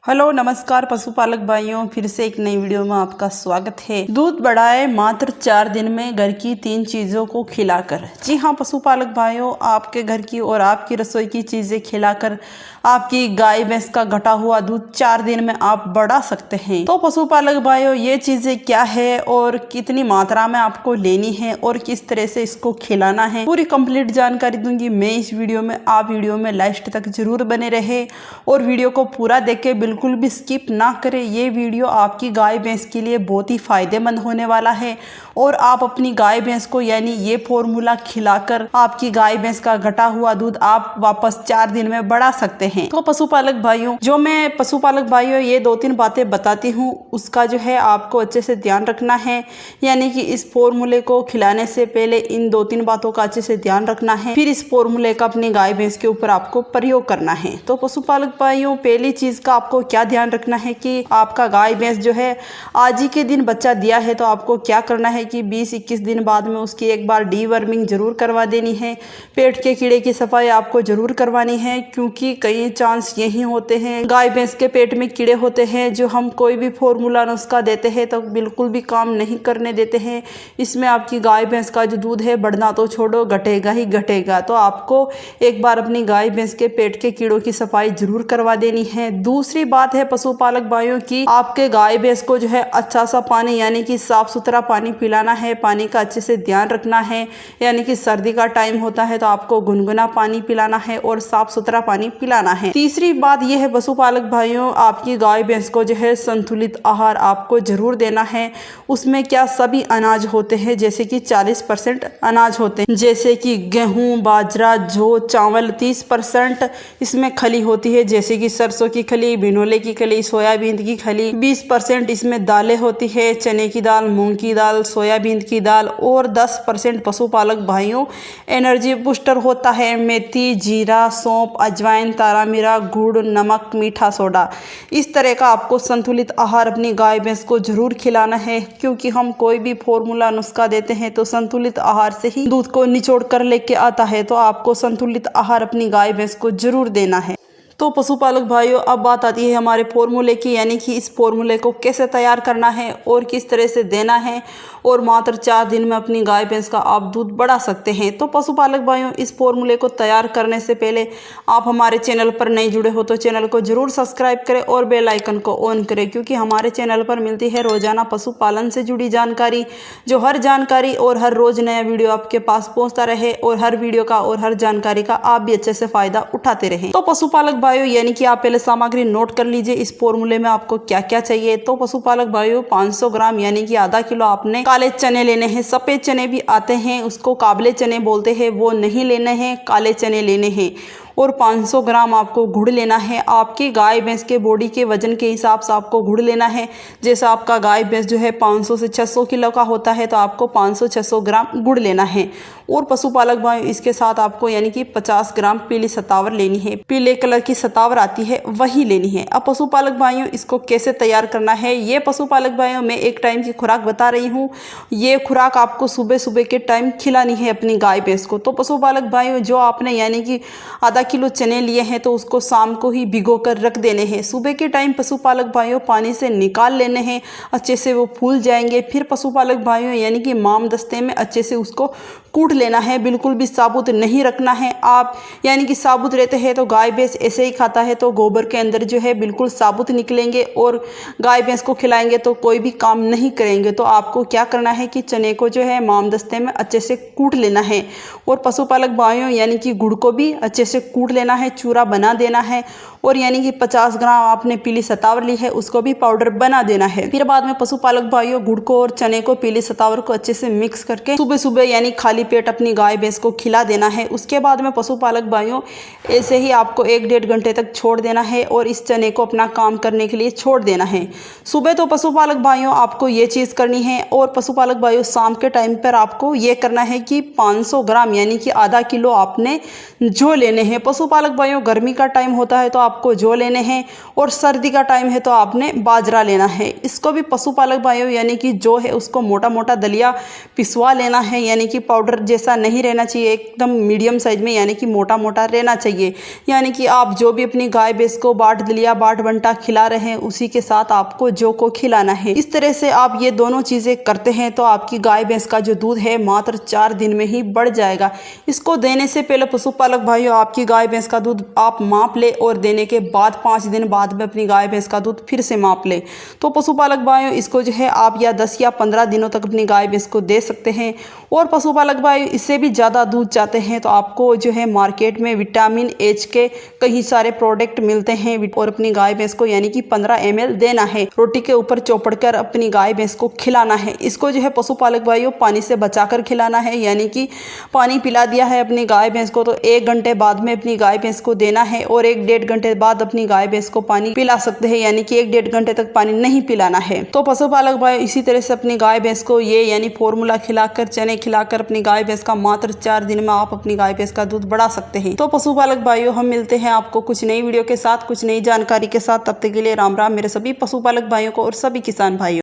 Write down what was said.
Hello नमस्कार पशुपालक भाइयों, फिर से एक नई वीडियो में आपका स्वागत है। दूध बढ़ाए मात्र 4 दिन में घर की 3 चीज़ों को खिलाकर। जी हाँ पशुपालक भाइयों, आपके घर की और आपकी रसोई की चीज़ें खिलाकर आपकी गाय भैंस का घटा हुआ दूध 4 दिन में आप बढ़ा सकते हैं। तो पशुपालक भाइयों, ये चीज़ें क्या है और कितनी मात्रा में आपको लेनी है और किस तरह से इसको खिलाना है, पूरी कंप्लीट जानकारी दूंगी मैं इस वीडियो में। आप वीडियो में लास्ट तक जरूर बने रहे और वीडियो को पूरा देखें, बिल्कुल भी स्किप ना करें। ये वीडियो आपकी गाय भैंस के लिए बहुत ही फायदेमंद होने वाला है और आप अपनी गाय भैंस को यानी ये फॉर्मूला खिलाकर आपकी गाय भैंस का घटा हुआ दूध आप वापस 4 दिन में बढ़ा सकते हैं। तो पशुपालक भाइयों, जो मैं पशुपालक भाइयों ये 2-3 बातें बताती हूँ, उसका जो है आपको अच्छे से ध्यान रखना है। यानी कि इस फॉर्मूले को खिलाने से पहले इन 2-3 बातों का अच्छे से ध्यान रखना है, फिर इस फॉर्मूले का अपनी गाय भैंस के ऊपर आपको प्रयोग करना है। तो पशुपालक भाइयों, पहली चीज का आपको क्या ध्यान रखना है कि आपका गाय भैंस जो है आज ही के दिन बच्चा दिया है, तो आपको क्या करना है कि 20-21 दिन बाद में उसकी एक बार डीवर्मिंग जरूर करवा देनी है। पेट के कीड़े की सफाई आपको जरूर करवानी है, क्योंकि कई चांस यही होते हैं गाय भैंस के पेट में कीड़े होते हैं जो हम कोई भी फॉर्मूला नुस्खा देते हैं तो बिल्कुल भी काम नहीं करने देते हैं। इसमें आपकी गाय भैंस का जो दूध है बढ़ना तो छोड़ो, घटेगा ही घटेगा। तो आपको एक बार अपनी गाय भैंस के पेट के कीड़ों की सफाई जरूर करवा देनी है। दूसरी बात है पशुपालक भाइयों की आपके गाय भैंस को जो है अच्छा सा पानी यानी कि साफ सुथरा पानी पिलाना है। पानी का अच्छे से ध्यान रखना है, यानी कि सर्दी का टाइम होता है तो आपको गुनगुना पानी पिलाना है और साफ सुथरा पानी पिलाना है। तीसरी बात यह है पशुपालक भाइयों, आपकी गाय भैंस को जो है संतुलित आहार आपको जरूर देना है। उसमें क्या सभी अनाज होते हैं, जैसे कि 40% अनाज होते हैं, जैसे कि गेहूं, बाजरा, जौ, चावल। 30% इसमें खली होती है, जैसे कि सरसों की खली, बिनोले की खली, सोयाबीन की खली। 20% इसमें दालें होती है, चने की दाल, मूंग की दाल, सोयाबीन की दाल। और 10% पशुपालक भाइयों एनर्जी बूस्टर होता है, मेथी, जीरा, सौंफ, अजवाइन, तारा मीरा, गुड़, नमक, मीठा सोडा। इस तरह का आपको संतुलित आहार अपनी गाय भैंस को जरूर खिलाना है, क्योंकि हम कोई भी फॉर्मूला नुस्खा देते हैं तो संतुलित आहार से ही दूध को निचोड़ कर लेके आता है। तो आपको संतुलित आहार अपनी गाय भैंस को जरूर देना है। तो पशुपालक भाइयों, अब बात आती है हमारे फॉर्मूले की, यानी कि इस फॉर्मूले को कैसे तैयार करना है और किस तरह से देना है और मात्र 4 दिन में अपनी गाय भैंस का आप दूध बढ़ा सकते हैं। तो पशुपालक भाइयों, इस फॉर्मूले को तैयार करने से पहले आप हमारे चैनल पर नए जुड़े हो तो चैनल को जरूर सब्सक्राइब करें और बेल आइकन को ऑन करें, क्योंकि हमारे चैनल पर मिलती है रोजाना पशुपालन से जुड़ी जानकारी। जो हर जानकारी और हर रोज नया वीडियो आपके पास पहुंचता रहे और हर वीडियो का और हर जानकारी का आप भी अच्छे से फायदा उठाते रहें। तो पशुपालक भाइयों, यानी कि आप पहले सामग्री नोट कर लीजिए इस फॉर्मूले में आपको क्या क्या चाहिए। तो पशुपालक भाइयों, 500 ग्राम यानी कि आधा किलो आपने काले चने लेने हैं। सफेद चने भी आते हैं, उसको काबले चने बोलते हैं, वो नहीं लेने हैं, काले चने लेने हैं। और 500 ग्राम आपको गुड़ लेना है। आपकी गाय भैंस के बॉडी के वजन के हिसाब से आपको गुड़ लेना है। जैसा आपका गाय भैंस जो है 500 से 600 किलो का होता है तो आपको 500-600 ग्राम गुड़ लेना है। और पशुपालक भाई, इसके साथ आपको यानी कि 50 ग्राम पीली सतावर लेनी है। पीले कलर की सतावर आती है वही लेनी है। अब पशुपालक भाइयों, इसको कैसे तैयार करना है, ये पशुपालक भाइयों मैं एक टाइम की खुराक बता रही हूँ। ये खुराक आपको सुबह सुबह के टाइम खिलानी है अपनी गाय भैंस को। तो पशुपालक भाइयों, जो आपने यानी कि आधा किलो चने लिए हैं तो उसको शाम को ही भिगो कर रख देने हैं। सुबह के टाइम पशुपालक भाइयों पानी से निकाल लेने हैं, अच्छे से वो फूल जाएंगे। फिर पशुपालक भाइयों यानी कि माम दस्ते में अच्छे से उसको कूट लेना है, बिल्कुल भी साबुत नहीं रखना है। आप यानी कि साबुत रहते हैं तो गाय भैंस ऐसे ही खाता है तो गोबर के अंदर जो है बिल्कुल साबुत निकलेंगे और गाय भैंस को खिलाएंगे तो कोई भी काम नहीं करेंगे। तो आपको क्या करना है कि चने को जो है माम दस्ते में अच्छे से कूट लेना है और पशुपालक भाइयों यानी कि गुड़ को भी अच्छे से कूट लेना है, चूरा बना देना है। और यानी कि 50 ग्राम आपने पीली सतावर ली है, उसको भी पाउडर बना देना है। फिर बाद में पशुपालक भाइयों, गुड़ को और चने को, पीली सतावर को अच्छे से मिक्स करके सुबह सुबह यानी खाली पेट अपनी गाय भैंस को खिला देना है। उसके बाद में पशुपालक भाइयों ऐसे ही आपको 1-1.5 घंटे तक छोड़ देना है और इस चने को अपना काम करने के लिए छोड़ देना है। सुबह तो पशुपालक भाइयों आपको ये चीज़ करनी है और पशुपालक भाइयों शाम के टाइम पर आपको ये करना है कि 500 ग्राम यानी कि आधा किलो आपने जौ लेने हैं। पशुपालक भाइयों, गर्मी का टाइम होता है तो आपको जौ लेने हैं और सर्दी का टाइम है तो आपने बाजरा लेना है। इसको भी पशुपालक भाइयों यानी कि जो है उसको मोटा मोटा दलिया पिसवा लेना है, यानी कि पाउडर जैसा नहीं रहना चाहिए, एकदम मीडियम साइज में, यानी कि मोटा मोटा रहना चाहिए। यानी कि आप जो भी अपनी गाय भैंस को बाट लिया, बाट बंटा खिला रहे हैं, उसी के साथ आपको जौ को खिलाना है। इस तरह से आप ये दोनों चीजें करते हैं तो आपकी गाय भैंस का जो दूध है मात्र 4 दिन में ही बढ़ जाएगा। इसको देने से पहले पशुपालक भाइयों आपकी गाय भैंस का दूध आप माप ले और देने के बाद 5 दिन बाद में अपनी गाय भैंस का दूध फिर से माप ले। तो पशुपालक भाइयों इसको जो है आप या 10 या 15 दिनों तक अपनी गाय भैंस को दे सकते हैं। और पशुपालक भाइयों इससे भी ज़्यादा दूध चाहते हैं तो आपको जो है मार्केट में विटामिन एच के कई सारे प्रोडक्ट मिलते हैं और अपनी गाय भैंस को यानी कि 15 ml देना है। रोटी के ऊपर चौपड़ कर अपनी गाय भैंस को खिलाना है। इसको जो है पशुपालक भाइयों पानी से बचाकर खिलाना है, यानी कि पानी पिला दिया है अपनी गाय भैंस को तो 1 घंटे बाद में अपनी गाय भैंस को देना है और 1-1.5 घंटे बाद अपनी गाय भैंस को पानी पिला सकते हैं, यानी कि 1-1.5 घंटे तक पानी नहीं पिलाना है। तो पशुपालक भाई इसी तरह से अपनी गाय भैंस को ये यानी फॉर्मूला खिलाकर, चने खिलाकर अपनी गाय भैंस का मात्र 4 दिन में आप अपनी गाय भैंस का दूध बढ़ा सकते हैं। तो पशुपालक भाइयों हम मिलते हैं आपको कुछ नई वीडियो के साथ, कुछ नई जानकारी के साथ। तब तक के लिए राम राम मेरे सभी पशुपालक भाइयों को और सभी किसान भाइयों।